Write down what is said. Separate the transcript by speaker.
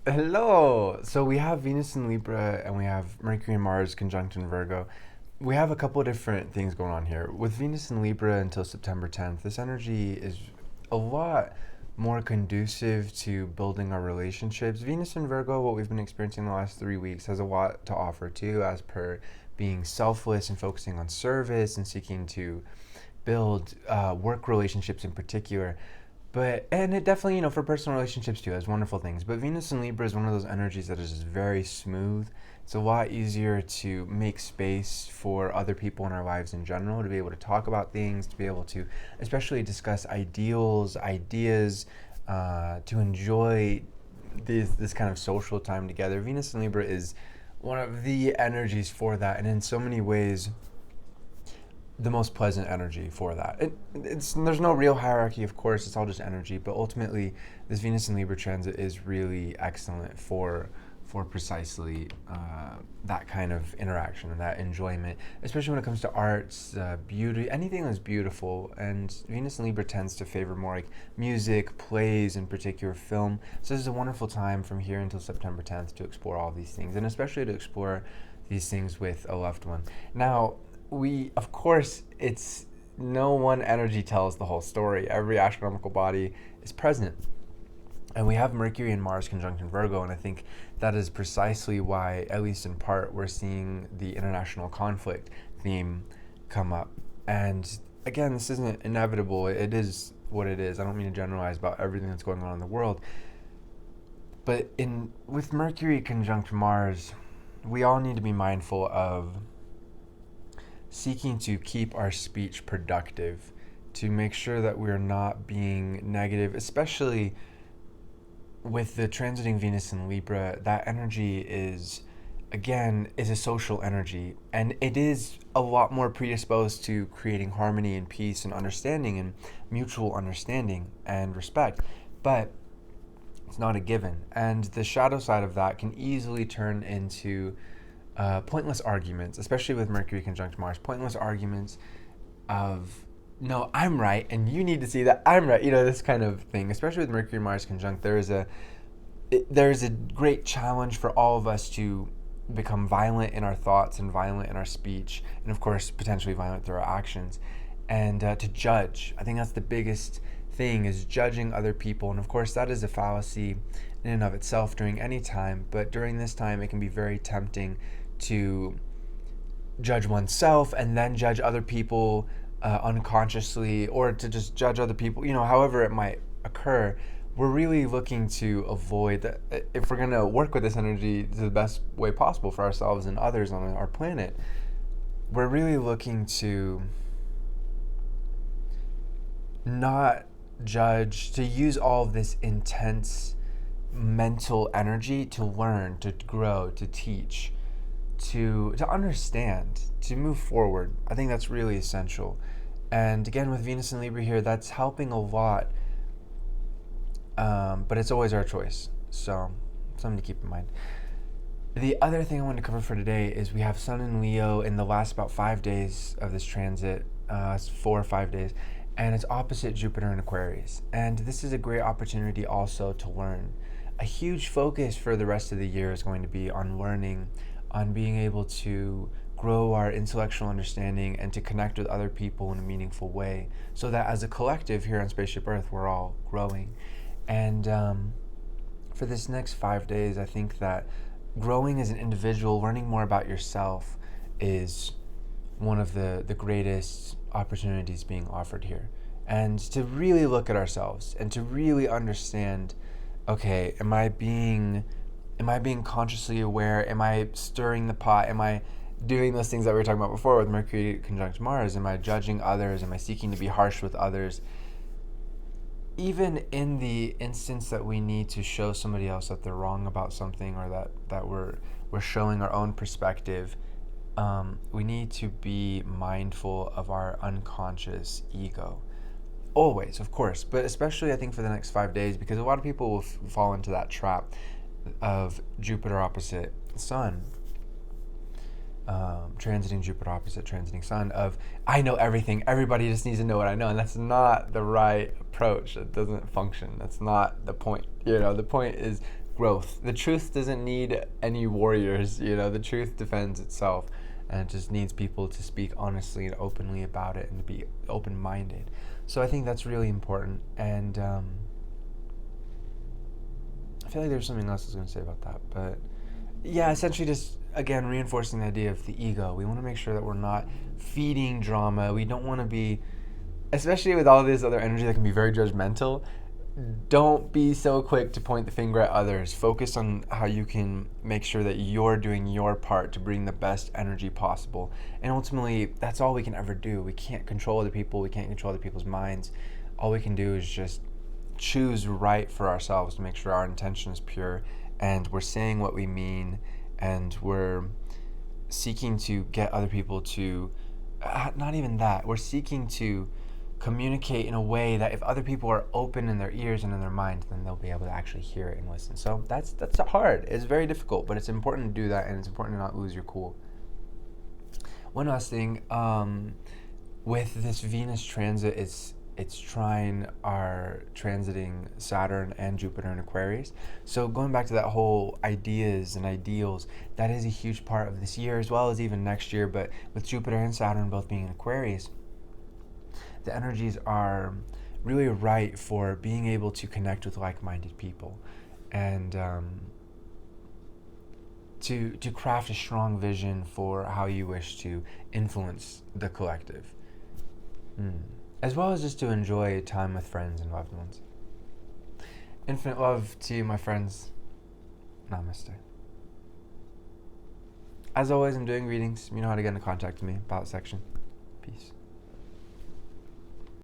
Speaker 1: Hello. So we have Venus in Libra and we have Mercury and Mars conjunct in Virgo. We have a couple of different things going on here. With Venus in Libra until September 10th, this energy is a lot more conducive to building our relationships. Venus in Virgo, what we've been experiencing the last 3 weeks, has a lot to offer too, as per being selfless and focusing on service and seeking to build work relationships in particular. And it definitely, for personal relationships too, has wonderful things. But Venus in Libra is one of those energies that is just very smooth. It's a lot easier to make space for other people in our lives in general, to be able to talk about things, to be able to especially discuss ideals, ideas, to enjoy this kind of social time together. Venus in Libra is one of the energies for that, and in so many ways, the most pleasant energy for that. There's no real hierarchy, of course. It's all just energy. But ultimately, this Venus in Libra transit is really excellent for precisely that kind of interaction and that enjoyment, especially when it comes to arts, beauty, anything that's beautiful. And Venus in Libra tends to favor more like music, plays, in particular film. So this is a wonderful time from here until September 10th to explore all these things, and especially to explore these things with a loved one. Now, of course, it's no one energy tells the whole story. Every astronomical body is present. And we have Mercury and Mars conjunct in Virgo, and I think that is precisely why, at least in part, we're seeing the international conflict theme come up. And again, this isn't inevitable. It is what it is. I don't mean to generalize about everything that's going on in the world. But with Mercury conjunct Mars, we all need to be mindful of seeking to keep our speech productive, to make sure that we're not being negative, especially with the transiting Venus in Libra. That energy is a social energy, and it is a lot more predisposed to creating harmony and peace and understanding and mutual understanding and respect. But it's not a given, and the shadow side of that can easily turn into pointless arguments, especially with Mercury conjunct Mars. Pointless arguments of, no, I'm right, and you need to see that I'm right. This kind of thing. Especially with Mercury Mars conjunct, there is a great challenge for all of us to become violent in our thoughts and violent in our speech, and of course potentially violent through our actions, and to judge. I think that's the biggest thing, is judging other people, and of course that is a fallacy in and of itself during any time. But during this time, it can be very tempting to judge oneself and then judge other people unconsciously, or to just judge other people, however it might occur. We're really looking to avoid that. If we're going to work with this energy to the best way possible for ourselves and others on our planet, we're really looking to not judge, to use all of this intense mental energy to learn, to grow, to teach, to understand, to move forward. I think that's really essential. And again, with Venus and Libra here, that's helping a lot. But it's always our choice. So something to keep in mind. The other thing I wanted to cover for today is we have Sun in Leo in the last about 5 days of this transit, 4 or 5 days, and it's opposite Jupiter in Aquarius. And this is a great opportunity also to learn. A huge focus for the rest of the year is going to be on learning, on being able to grow our intellectual understanding and to connect with other people in a meaningful way, so that as a collective here on Spaceship Earth, we're all growing. And for this next 5 days, I think that growing as an individual, learning more about yourself, is one of the greatest opportunities being offered here. And to really look at ourselves and to really understand, okay, am I being consciously aware? Am I stirring the pot? Am I doing those things that we were talking about before with Mercury conjunct Mars? Am I judging others? Am I seeking to be harsh with others? Even in the instance that we need to show somebody else that they're wrong about something, or that we're showing our own perspective, we need to be mindful of our unconscious ego. Always, of course, but especially I think for the next 5 days, because a lot of people will fall into that trap of Jupiter opposite Sun, transiting Jupiter opposite transiting Sun, of I know everything, everybody just needs to know what I know, and that's not the right approach. It doesn't function. That's not the point. The point is growth. The truth doesn't need any warriors, the truth defends itself, and it just needs people to speak honestly and openly about it and to be open-minded. So I think that's really important, and I feel like there's something else I was going to say about that, but yeah, essentially just, again, reinforcing the idea of the ego. We want to make sure that we're not feeding drama. We don't want to be, especially with all this other energy that can be very judgmental, don't be so quick to point the finger at others. Focus on how you can make sure that you're doing your part to bring the best energy possible. And ultimately, that's all we can ever do. We can't control other people. We can't control other people's minds. All we can do is just choose right for ourselves to make sure our intention is pure and we're saying what we mean, and we're seeking to get other people to, not even that, we're seeking to communicate in a way that if other people are open in their ears and in their minds, then they'll be able to actually hear it and listen. So that's hard. It's very difficult, but it's important to do that, and it's important to not lose your cool. One last thing, with this Venus transit, it's trine are transiting Saturn and Jupiter in Aquarius. So going back to that whole ideas and ideals, that is a huge part of this year as well as even next year. But with Jupiter and Saturn both being in Aquarius, the energies are really right for being able to connect with like-minded people and to craft a strong vision for how you wish to influence the collective. As well as just to enjoy time with friends and loved ones. Infinite love to you, my friends. Namaste. As always, I'm doing readings. You know how to get in contact with me. About section. Peace.